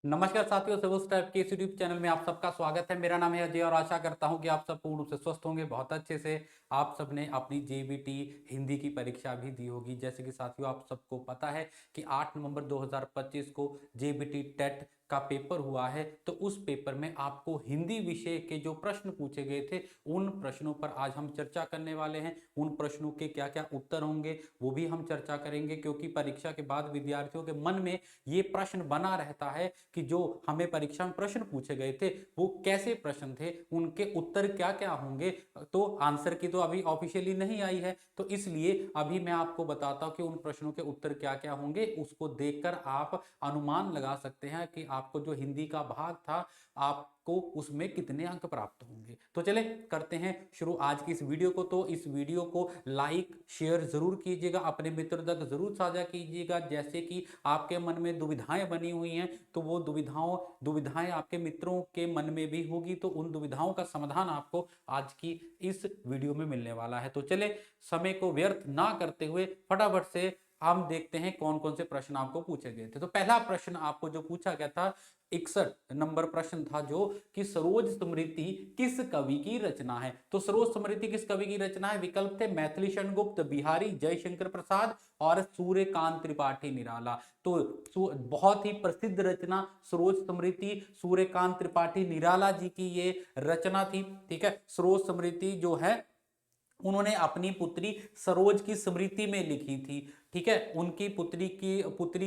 नमस्कार साथियों, civil stipe के इस यूट्यूब चैनल में आप सबका स्वागत है। मेरा नाम है अजय और आशा करता हूं कि आप सब पूर्ण रूप से स्वस्थ होंगे। बहुत अच्छे से आप सबने अपनी जेबीटी हिंदी की परीक्षा भी दी होगी। जैसे कि साथियों आप सबको पता है कि 8 नवंबर 2025 को जेबीटी टेट का पेपर हुआ है। तो उस पेपर में आपको हिंदी विषय के जो प्रश्न पूछे गए थे उन प्रश्नों पर आज हम चर्चा करने वाले हैं। उन प्रश्नों के क्या क्या उत्तर होंगे वो भी हम चर्चा करेंगे, क्योंकि परीक्षा के बाद विद्यार्थियों के मन में ये प्रश्न बना रहता है कि जो हमें परीक्षा में प्रश्न पूछे गए थे वो कैसे प्रश्न थे, उनके उत्तर क्या क्या होंगे। तो आंसर की तो अभी ऑफिशियली नहीं आई है, तो इसलिए अभी मैं आपको बताता हूं कि उन प्रश्नों के उत्तर क्या क्या होंगे। उसको देखकर आप अनुमान लगा सकते हैं कि आपको जो हिंदी का भाग था आपको उसमें कितने अंक प्राप्त होंगे। तो चले करते हैं शुरू आज की इस वीडियो को। तो इस वीडियो को लाइक शेयर जरूर कीजिएगा, अपने मित्र तक जरूर साझा कीजिएगा। जैसे कि आपके मन में दुविधाएं बनी हुई हैं तो वो दुविधाएं आपके मित्रों के मन में भी होगी, तो उन दुविधाओं का समाधान आपको आज की इस वीडियो में मिलने वाला है। तो चले समय को व्यर्थ ना करते हुए फटाफट से हम देखते हैं कौन कौन से प्रश्न आपको पूछे गए थे। तो पहला प्रश्न आपको जो पूछा गया था 61 नंबर प्रश्न था जो कि सरोज स्मृति किस कवि की रचना है। तो सरोज स्मृति किस कवि की रचना है? विकल्प थे मैथिली गुप्त, बिहारी जयशंकर प्रसाद और सूर्यकांत त्रिपाठी निराला। तो बहुत ही प्रसिद्ध रचना सरोज स्मृति सूर्यकांत त्रिपाठी निराला जी की ये रचना थी। ठीक है, सरोज स्मृति जो है उन्होंने अपनी पुत्री सरोज की स्मृति में लिखी थी। ठीक है, उनकी पुत्री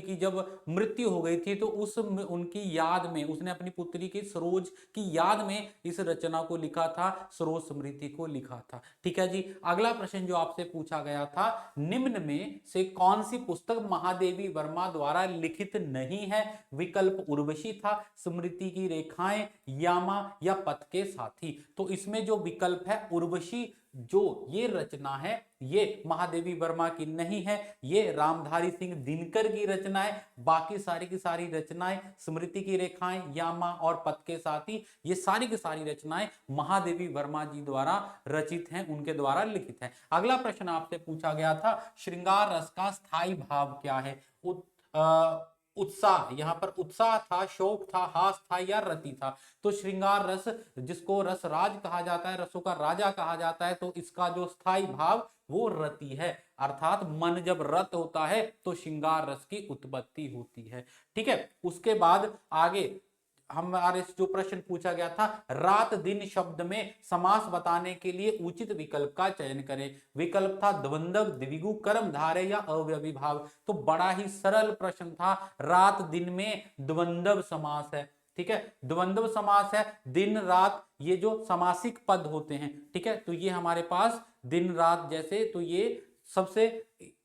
की जब मृत्यु हो गई थी तो उनकी याद में उसने अपनी पुत्री की सरोज की याद में इस रचना को लिखा था, सरोज स्मृति को लिखा था। ठीक है जी, अगला प्रश्न जो आपसे पूछा गया था, निम्न में से कौन सी पुस्तक महादेवी वर्मा द्वारा लिखित नहीं है? विकल्प उर्वशी था, स्मृति की रेखाएं, यामा या पथ के साथी। तो इसमें जो विकल्प है उर्वशी, जो ये रचना है ये महादेवी वर्मा की नहीं है, ये रामधारी सिंह दिनकर की रचना है। बाकी सारी की सारी रचनाएं स्मृति की रेखाएं, यामा और पथ के साथी, ये सारी की सारी रचनाएं महादेवी वर्मा जी द्वारा रचित हैं, उनके द्वारा लिखित है। अगला प्रश्न आपसे पूछा गया था, श्रृंगार रस का स्थायी भाव क्या है? उत्साह, यहां पर उत्साह था, शोक था, हास था या रति था? तो श्रृंगार रस, जिसको रस राज कहा जाता है, रसों का राजा कहा जाता है, तो इसका जो स्थायी भाव वो रति है। अर्थात मन जब रत होता है तो श्रृंगार रस की उत्पत्ति होती है। ठीक है, उसके बाद आगे हमारे जो प्रश्न पूछा गया था, रात दिन शब्द में समास बताने के लिए उचित विकल्प का चयन करें। विकल्प था द्वंद्व, द्विगु, कर्मधारय या अव्ययीभाव। तो बड़ा ही सरल प्रश्न था, रात दिन में द्वंद्व समास है। ठीक है, द्वंद्व समास है, दिन रात ये जो समासिक पद होते हैं। ठीक है, तो ये हमारे पास दिन रात जैसे, तो ये सबसे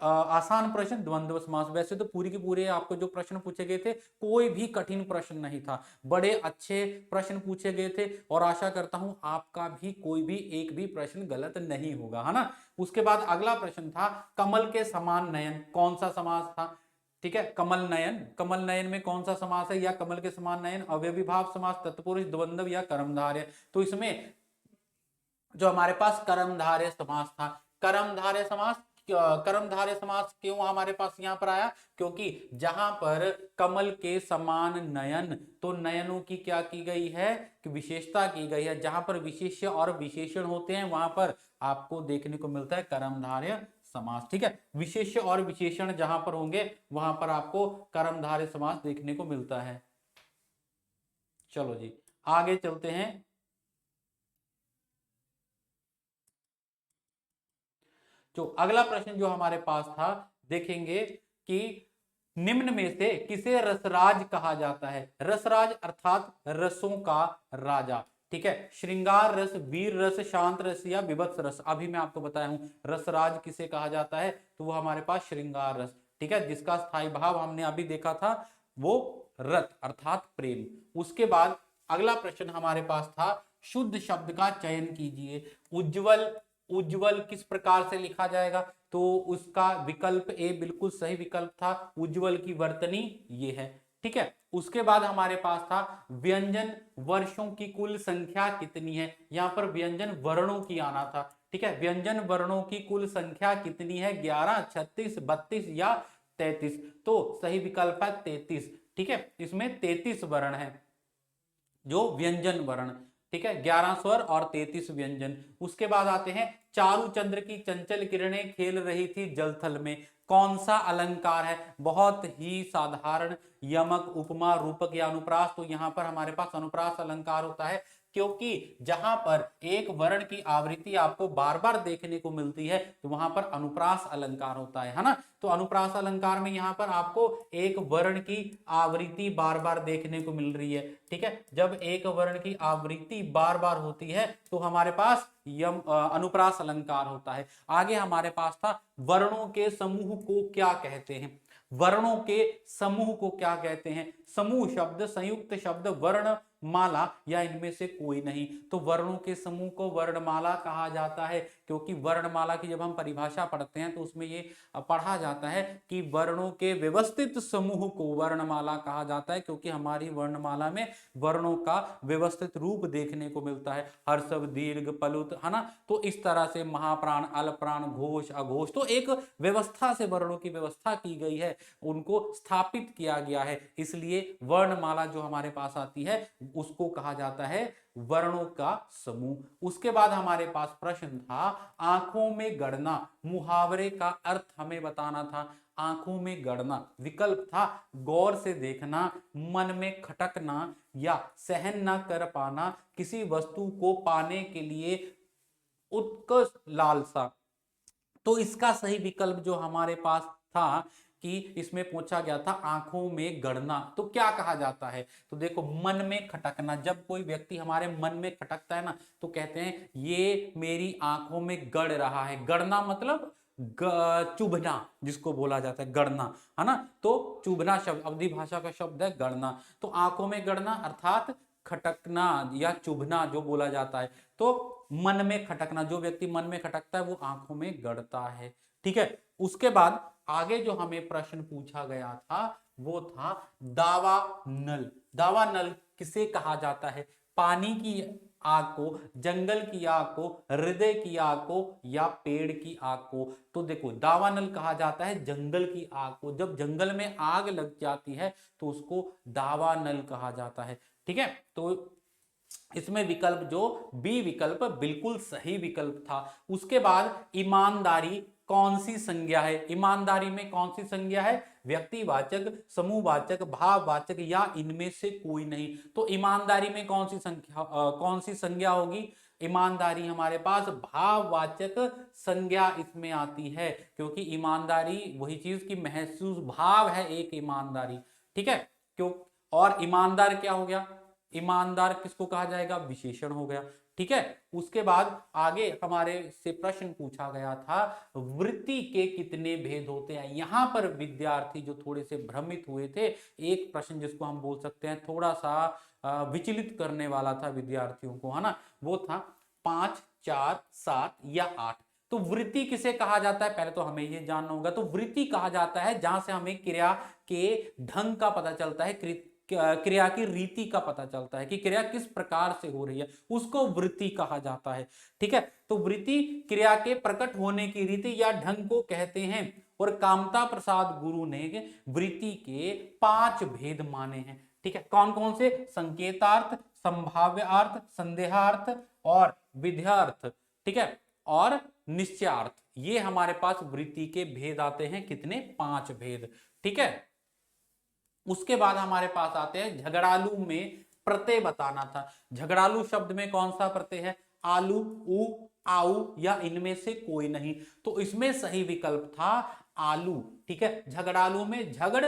आसान प्रश्न द्वंद्व समास। वैसे तो पूरी की पूरे आपको जो प्रश्न पूछे गए थे कोई भी कठिन प्रश्न नहीं था, बड़े अच्छे प्रश्न पूछे गए थे और आशा करता हूं आपका भी कोई भी एक भी प्रश्न गलत नहीं होगा, है ना। उसके बाद अगला प्रश्न था, कमल के समान नयन कौन सा समास था? ठीक है, कमल नयन, कमल नयन में कौन सा समास है? या कमल के समान नयन, अव्ययीभाव समास, तत्पुरुष, द्वंद्व या कर्मधारय? तो इसमें जो हमारे पास कर्मधारय समास था, कर्मधारय समास, कर्मधारय समास क्यों हमारे पास यहां पर आया? क्योंकि जहां पर कमल के समान नयन, तो नयनों की क्या की गई है कि विशेषता की गई है। जहां पर विशेष्य और विशेषण होते हैं वहां पर आपको देखने को मिलता है कर्मधारय समास। ठीक है, विशेष्य और विशेषण जहां पर होंगे वहां पर आपको कर्मधारय समास देखने को मिलता है। चलो जी आगे चलते हैं। जो अगला प्रश्न जो हमारे पास था, देखेंगे कि निम्न में से किसे रसराज कहा जाता है? रसराज अर्थात रसों का राजा। ठीक है, श्रृंगार रस, वीर रस, शांत रस या विभत्स रस? अभी मैं आपको बताया हूं रसराज किसे कहा जाता है, तो वो हमारे पास श्रृंगार रस। ठीक है, जिसका स्थायी भाव हमने अभी देखा था वो रत अर्थात प्रेम। उसके बाद अगला प्रश्न हमारे पास था, शुद्ध शब्द का चयन कीजिए। उज्जवल, उज्जवल किस प्रकार से लिखा जाएगा? तो उसका विकल्प ए बिल्कुल सही विकल्प था, उज्जवल की वर्तनी ये है। ठीक है, उसके बाद हमारे पास था, व्यंजन वर्षों की कुल संख्या कितनी है? यहां पर व्यंजन वर्णों की आना था। ठीक है, व्यंजन वर्णों की कुल संख्या कितनी है? 11, 36, 32 या 33? तो सही विकल्प है 33। ठीक है, इसमें 33 वर्ण है जो व्यंजन वर्ण, ठीक है, 11 स्वर और 33 व्यंजन। उसके बाद आते हैं चारु चंद्र की चंचल किरणें खेल रही थी जलथल में, कौन सा अलंकार है? बहुत ही साधारण, यमक, उपमा, रूपक या अनुप्रास। तो यहां पर हमारे पास अनुप्रास अलंकार होता है, क्योंकि जहां पर एक वर्ण की आवृत्ति आपको बार बार देखने को मिलती है तो वहां पर अनुप्रास अलंकार होता है ना। तो अनुप्रास अलंकार में यहां पर आपको एक वर्ण की आवृत्ति बार बार देखने को मिल रही है, ठीक है। जब एक वर्ण की आवृत्ति बार बार होती है तो हमारे पास अनुप्रास अलंकार होता है। आगे हमारे पास था वर्णों के समूह को क्या कहते हैं? वर्णों के समूह को क्या कहते हैं? समूह शब्द, संयुक्त शब्द, वर्ण माला या इनमें से कोई नहीं। तो वर्णों के समूह को वर्णमाला कहा जाता है, क्योंकि वर्णमाला की जब हम परिभाषा पढ़ते हैं तो उसमें ये पढ़ा जाता है कि वर्णों के व्यवस्थित समूह को वर्णमाला कहा जाता है, क्योंकि हमारी वर्णमाला में वर्णों का व्यवस्थित रूप देखने को मिलता है, हर्षव, दीर्घ, पलुत, है ना। तो इस तरह से महाप्राण, अल्पप्राण, घोष, अघोष, तो एक व्यवस्था से वर्णों की व्यवस्था की गई है, उनको स्थापित किया गया है, इसलिए वर्णमाला जो हमारे पास आती है उसको कहा जाता है वर्णों का समूह। उसके बाद हमारे पास प्रश्न था आंखों में गड़ना, मुहावरे का अर्थ हमें बताना था। आंखों में गड़ना विकल्प था गौर से देखना, मन में खटकना या सहन न कर पाना, किसी वस्तु को पाने के लिए उत्कर्ष लालसा। तो इसका सही विकल्प जो हमारे पास था कि इसमें पूछा गया था आंखों में गड़ना, तो क्या कहा जाता है? तो देखो, मन में खटकना, जब कोई व्यक्ति हमारे मन में खटकता है ना तो कहते हैं ये मेरी आंखों में गड़ रहा है। गड़ना मतलब चुभना, जिसको बोला जाता है गड़ना, है ना। तो चुभना शब्द अवधी भाषा का शब्द है गड़ना। तो आंखों में गड़ना अर्थात खटकना या चुभना जो बोला जाता है। तो मन में खटकना, जो व्यक्ति मन में खटकता है वो आंखों में गड़ता है, ठीक है। उसके बाद आगे जो हमें प्रश्न पूछा गया था वो था दावा नल। दावा नल किसे कहा जाता है? पानी की आग को, जंगल की आग को, हृदय की आग को या पेड़ की आग को? तो देखो, दावानल कहा जाता है जंगल की आग को। जब जंगल में आग लग जाती है तो उसको दावानल कहा जाता है, ठीक है। तो इसमें विकल्प जो बी विकल्प बिल्कुल सही विकल्प था। उसके बाद ईमानदारी कौन सी संज्ञा है? ईमानदारी में कौन सी संज्ञा है? व्यक्तिवाचक, समूहवाचक, भाववाचक या इनमें से कोई नहीं। तो ईमानदारी में कौन सी संज्ञा होगी? ईमानदारी हमारे पास भाववाचक संज्ञा इसमें आती है, क्योंकि ईमानदारी वही चीज की महसूस भाव है एक ईमानदारी, ठीक है। क्यों? और ईमानदार क्या हो गया? ईमानदार किसको कहा जाएगा? विशेषण हो गया, ठीक है। उसके बाद आगे हमारे से प्रश्न पूछा गया था वृत्ति के कितने भेद होते हैं। यहां पर विद्यार्थी जो थोड़े से भ्रमित हुए थे, एक प्रश्न जिसको हम बोल सकते हैं थोड़ा सा विचलित करने वाला था विद्यार्थियों को, है ना। वो था 5, 4, 7 या 8। तो वृत्ति किसे कहा जाता है पहले तो हमें ये जानना होगा। तो वृत्ति कहा जाता है जहां से हमें क्रिया के ढंग का पता चलता है, क्रिया की रीति का पता चलता है कि क्रिया किस प्रकार से हो रही है, उसको वृत्ति कहा जाता है, ठीक है। तो वृत्ति क्रिया के प्रकट होने की रीति या ढंग को कहते हैं। और कामता प्रसाद गुरु ने वृत्ति के 5 भेद माने हैं, ठीक है। कौन कौन से? संकेतार्थ, संभाव्यार्थ, संदेहार्थ और विध्यार्थ, ठीक है, और निश्चयार्थ। ये हमारे पास वृत्ति के भेद आते हैं, कितने? 5 भेद, ठीक है। उसके बाद हमारे पास आते हैं झगड़ालू में प्रत्यय बताना था। झगड़ालू शब्द में कौन सा प्रत्यय है? आलू, उ, आऊ या इनमें से कोई नहीं। तो इसमें सही विकल्प था आलू, ठीक है। झगड़ालू में झगड़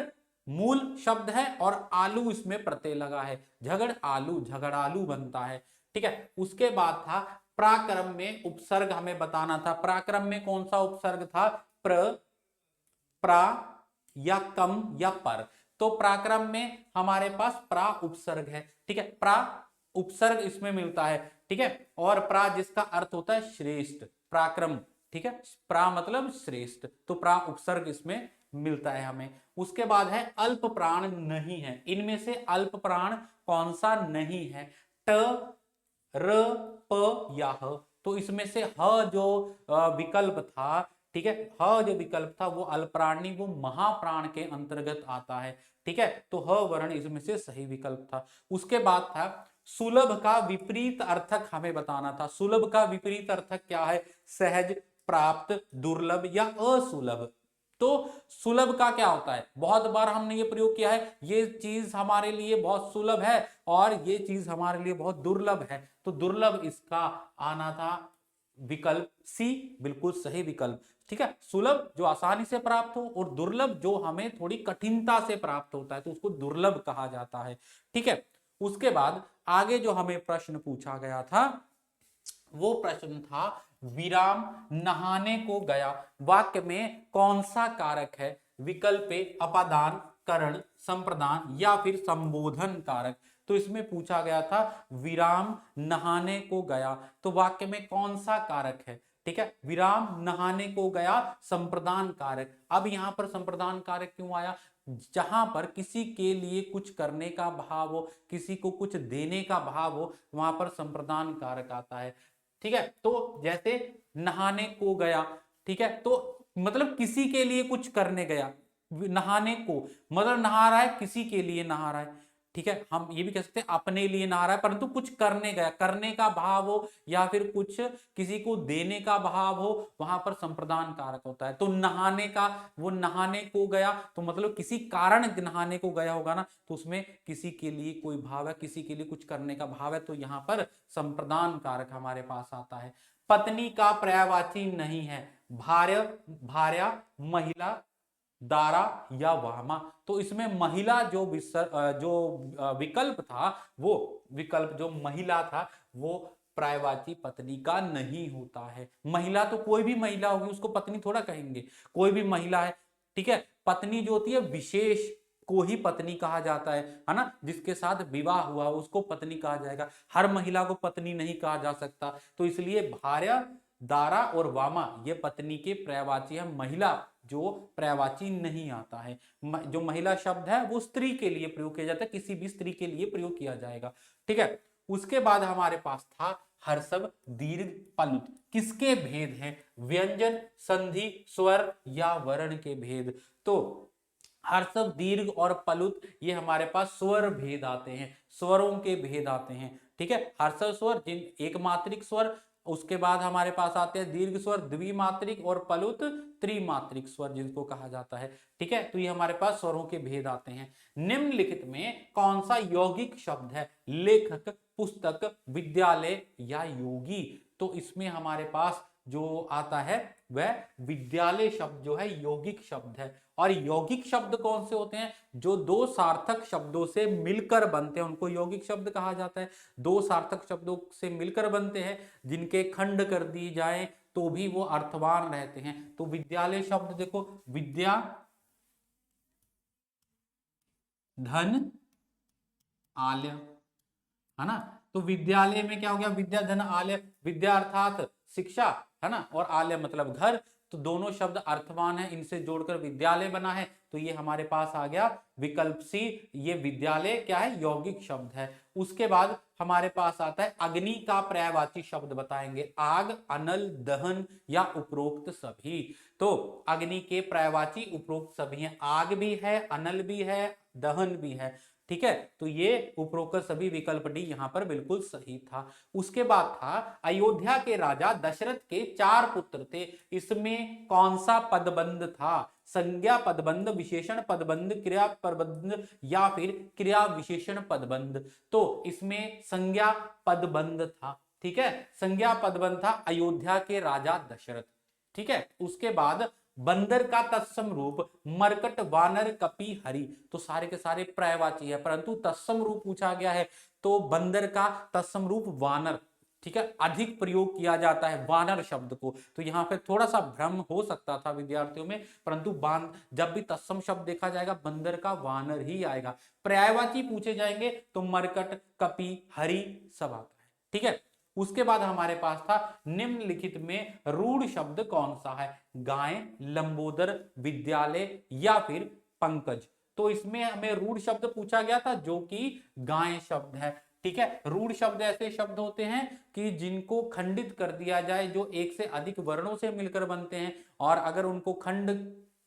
मूल शब्द है और आलू इसमें प्रत्यय लगा है, झगड़ आलू, झगड़ालू बनता है, ठीक है। उसके बाद था प्राक्रम में उपसर्ग हमें बताना था। प्राक्रम में कौन सा उपसर्ग था? प्र, प्रा या कम या पर। तो प्राक्रम में हमारे पास प्रा उपसर्ग है, ठीक है। प्रा उपसर्ग इसमें मिलता है, ठीक है। और प्रा जिसका अर्थ होता है श्रेष्ठ, प्राक्रम, ठीक है। प्रा मतलब श्रेष्ठ, तो प्रा उपसर्ग इसमें मिलता है हमें। उसके बाद है अल्प प्राण नहीं है। इनमें से अल्प प्राण कौन सा नहीं है? ट, र, प या ह। तो इसमें से ह जो विकल्प था, ठीक है। ह जो विकल्प था वो अल्पप्राणी वो महाप्राण के अंतर्गत आता है, ठीक है। तो ह वर्ण इसमें से सही विकल्प था। उसके बाद था सुलभ का विपरीत अर्थक हमें बताना था। सुलभ का विपरीत अर्थक क्या है? सहज, प्राप्त, दुर्लभ या असुलभ। तो सुलभ का क्या होता है? बहुत बार हमने ये प्रयोग किया है, ये चीज हमारे लिए बहुत सुलभ है और ये चीज हमारे लिए बहुत दुर्लभ है। तो दुर्लभ इसका आना था विकल्प सी, बिल्कुल सही विकल्प, ठीक है। सुलभ जो आसानी से प्राप्त हो और दुर्लभ जो हमें थोड़ी कठिनता से प्राप्त होता है, तो उसको दुर्लभ कहा जाता है, ठीक है। उसके बाद आगे जो हमें प्रश्न पूछा गया था वो प्रश्न था विराम नहाने को गया वाक्य में कौन सा कारक है? विकल्प ए अपादान, करण, संप्रदान या फिर संबोधन कारक। तो इसमें पूछा गया था विराम नहाने को गया, तो वाक्य में कौन सा कारक है? ठीक है, विराम नहाने को गया संप्रदान कारक। अब यहां पर संप्रदान कारक क्यों आया? जहां पर किसी के लिए कुछ करने का भाव हो, किसी को कुछ देने का भाव हो, वहां पर संप्रदान कारक आता है, ठीक है। तो जैसे नहाने को गया, ठीक है, तो मतलब किसी के लिए कुछ करने गया। नहाने को मतलब नहा रहा है, किसी के लिए नहा रहा है, ठीक है। हम ये भी कह सकते हैं अपने लिए नहा रहा है, परंतु कुछ करने गया, करने का भाव हो या फिर कुछ किसी को देने का भाव हो, वहां पर संप्रदान कारक होता है। तो नहाने का, वो नहाने को गया तो मतलब किसी कारण नहाने को गया होगा ना, तो उसमें किसी के लिए कोई भाव है, किसी के लिए कुछ करने का भाव है, तो यहाँ पर संप्रदान कारक हमारे पास आता है। पत्नी का पर्यायवाची नहीं है, भार्य, भार्या, महिला, दारा या वामा। तो इसमें महिला जो विकल्प था, वो विकल्प जो महिला था वो पर्यायवाची पत्नी का नहीं होता है। महिला तो कोई भी महिला होगी, उसको पत्नी थोड़ा कहेंगे, कोई भी महिला है, ठीक है। पत्नी जो होती है विशेष को ही पत्नी कहा जाता है ना, जिसके साथ विवाह हुआ उसको पत्नी कहा जाएगा, हर महिला को पत्नी नहीं कहा जा सकता। तो इसलिए भार्या, दारा और वामा ये पत्नी के पर्यायवाची है, महिला जो पर्यायवाची नहीं आता है। जो महिला शब्द है वो स्त्री के लिए प्रयोग किया जाता है, किसी भी स्त्री के लिए प्रयोग किया जाएगा, ठीक है। उसके बाद हमारे पास था हर्षव, दीर्घ, पलुत किसके भेद हैं? व्यंजन, संधि, स्वर या वर्ण के भेद। तो हर्षव, दीर्घ और पलुत ये हमारे पास स्वर भेद आते हैं, स्वरों के भेद आते हैं, ठीक है। हर्षव स्वर जिन एक मात्रिक स्वर, उसके बाद हमारे पास आते हैं दीर्घ स्वर द्विमात्रिक और पलुत त्रिमात्रिक स्वर जिनको कहा जाता है, ठीक है। तो ये हमारे पास स्वरों के भेद आते हैं। निम्नलिखित में कौन सा यौगिक शब्द है? लेखक, पुस्तक, विद्यालय या योगी। तो इसमें हमारे पास जो आता है वह विद्यालय शब्द जो है यौगिक शब्द है। और यौगिक शब्द कौन से होते हैं? जो दो सार्थक शब्दों से मिलकर बनते हैं उनको यौगिक शब्द कहा जाता है। दो सार्थक शब्दों से मिलकर बनते हैं, जिनके खंड कर दी जाए तो भी वो अर्थवान रहते हैं। तो विद्यालय शब्द देखो, विद्या, धन, आलय, है ना। तो विद्यालय में क्या हो गया? विद्या, धन, आलय। विद्या अर्थात शिक्षा, है ना, और आलय मतलब घर। तो दोनों शब्द अर्थवान है, इनसे जोड़कर विद्यालय बना है। तो ये हमारे पास आ गया विकल्प सी, ये विद्यालय क्या है? यौगिक शब्द है। उसके बाद हमारे पास आता है अग्नि का पर्यायवाची शब्द बताएंगे, आग, अनल, दहन या उपरोक्त सभी। तो अग्नि के पर्यायवाची उपरोक्त सभी हैं, आग भी है, अनल भी है, दहन भी है, ठीक है। तो ये उपरोक्त सभी विकल्प डी यहां पर बिल्कुल सही था। उसके बाद था अयोध्या के राजा दशरथ के 4 पुत्र थे, इसमें कौन सा पदबंध था? संज्ञा पदबंध, विशेषण पदबंध, क्रिया पदबंध या फिर क्रिया विशेषण पदबंध। तो इसमें संज्ञा पदबंध था, ठीक है, संज्ञा पदबंध था अयोध्या के राजा दशरथ, ठीक है। उसके बाद बंदर का तत्सम रूप, मरकट, वानर, कपि, हरि। तो सारे के सारे पर्यायवाची है, परंतु तत्सम रूप पूछा गया है तो बंदर का तत्सम रूप वानर, ठीक है, अधिक प्रयोग किया जाता है वानर शब्द को। तो यहां पे थोड़ा सा भ्रम हो सकता था विद्यार्थियों में, परंतु जब भी तत्सम शब्द देखा जाएगा बंदर का वानर ही आएगा। पर्यायवाची पूछे जाएंगे तो मरकट, कपि, हरि सब आता है, ठीक है। उसके बाद हमारे पास था निम्नलिखित में रूढ़ शब्द कौन सा है? गाय, लंबोदर, विद्यालय या फिर पंकज। तो इसमें हमें रूढ़ शब्द पूछा गया था जो कि गाय शब्द है, ठीक है। रूढ़ शब्द ऐसे शब्द होते हैं कि जिनको खंडित कर दिया जाए, जो एक से अधिक वर्णों से मिलकर बनते हैं, और अगर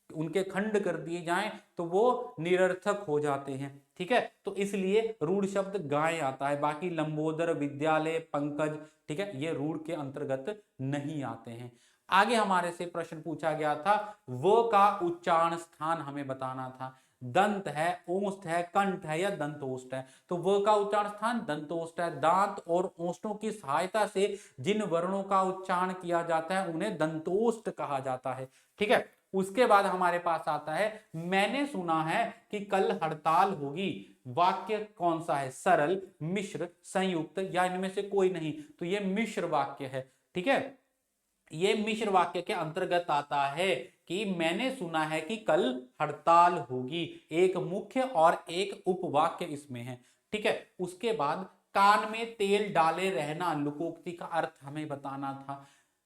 उनके खंड कर दिए जाएं तो वो निरर्थक हो जाते हैं, ठीक है। तो इसलिए रूढ़ शब्द गाय आता है। बाकी लंबोदर, विद्यालय, पंकज, ठीक है, ये रूढ़ के अंतर्गत नहीं आते हैं। आगे हमारे से प्रश्न पूछा गया था, वो का उच्चारण स्थान हमें बताना था। दंत है, ओष्ठ है, कंठ है या दंतोष्ठ है। तो व का उच्चारण स्थान दंतोष्ठ है। दांत और ओष्ठों की सहायता से जिन वर्णों का उच्चारण किया जाता है उन्हें दंतोष्ठ कहा जाता है, ठीक है। उसके बाद हमारे पास आता है, मैंने सुना है कि कल हड़ताल होगी। वाक्य कौन सा है? सरल, मिश्र, संयुक्त या इनमें से कोई नहीं। तो ये मिश्र वाक्य है, ठीक है। ये मिश्र वाक्य के अंतर्गत आता है कि मैंने सुना है कि कल हड़ताल होगी। एक मुख्य और एक उपवाक्य इसमें है, ठीक है। उसके बाद कान में तेल डाले रहना, लोकोक्ति का अर्थ हमें बताना था।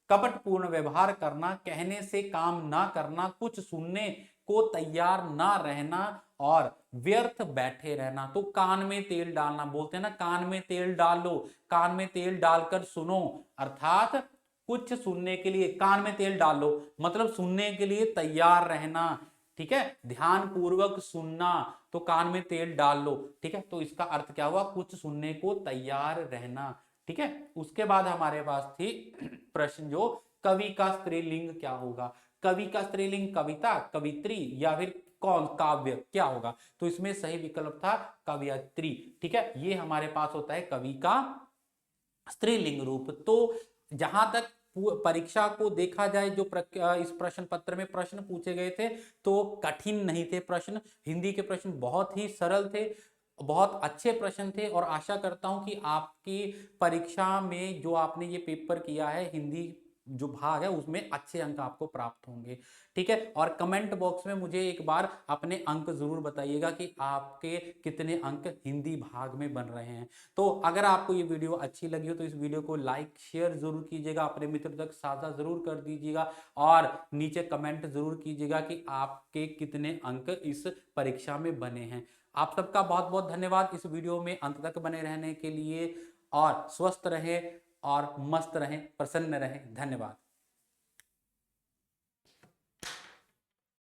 कपटपूर्ण व्यवहार करना, कहने से काम ना करना, कुछ सुनने को तैयार ना रहना और व्यर्थ बैठे रहना। तो कान में तेल डालना, बोलते हैं ना कान में तेल डाल लो, कान में तेल डालकर सुनो, अर्थात कुछ सुनने के लिए कान में तेल डाल लो, मतलब सुनने के लिए तैयार रहना, ठीक है। ध्यान पूर्वक सुनना, तो कान में तेल डाल लो, ठीक है। तो इसका अर्थ क्या हुआ? कुछ सुनने को तैयार रहना, ठीक है। उसके बाद हमारे पास थी प्रश्न जो, कवि का स्त्रीलिंग क्या होगा? कवि का स्त्रीलिंग कविता, कवित्री या फिर कौन काव्य क्या होगा? तो इसमें सही विकल्प था कवयत्री, ठीक है। ये हमारे पास होता है कवि का स्त्रीलिंग रूप। तो जहां तक परीक्षा को देखा जाए, जो इस प्रश्न पत्र में प्रश्न पूछे गए थे तो कठिन नहीं थे प्रश्न। हिंदी के प्रश्न बहुत ही सरल थे, बहुत अच्छे प्रश्न थे, और आशा करता हूं कि आपकी परीक्षा में जो आपने ये पेपर किया है, हिंदी जो भाग है उसमें अच्छे अंक आपको प्राप्त होंगे, ठीक है। और कमेंट बॉक्स में मुझे एक बार अपने अंक जरूर बताइएगा कि आपके कितने अंक हिंदी भाग में बन रहे हैं। तो अगर आपको ये वीडियो अच्छी लगी हो तो इस वीडियो को लाइक शेयर जरूर कीजिएगा, अपने मित्र तक साझा जरूर कर दीजिएगा, और नीचे कमेंट जरूर कीजिएगा कि आपके कितने अंक इस परीक्षा में बने हैं। आप सबका बहुत बहुत धन्यवाद इस वीडियो में अंत तक बने रहने के लिए, और स्वस्थ रहें और मस्त रहें, प्रसन्न रहें। धन्यवाद।